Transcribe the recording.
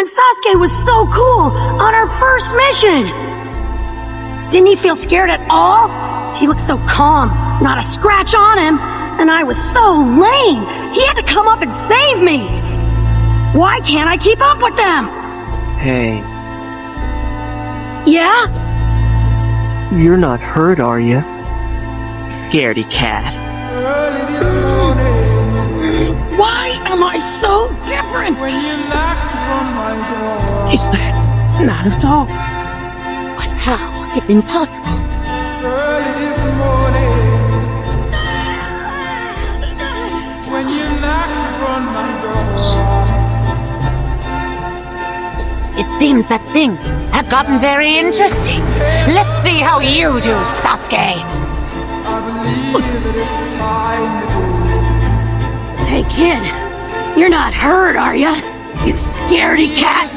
And Sasuke was so cool on our first mission. Didn't he feel scared at all? He looked so calm, not a scratch on him. And I was so lame. He had to come up and save me. Why can't I keep up with them? Hey, Yeah? you're not hurt, are you? Scaredy cat. Why am I so different? Is that Naruto? But how? It's impossible. It seems that things have gotten very interesting. Let's see how you do, Sasuke. Hey kid, you're not hurt, are ya? You scaredy cat?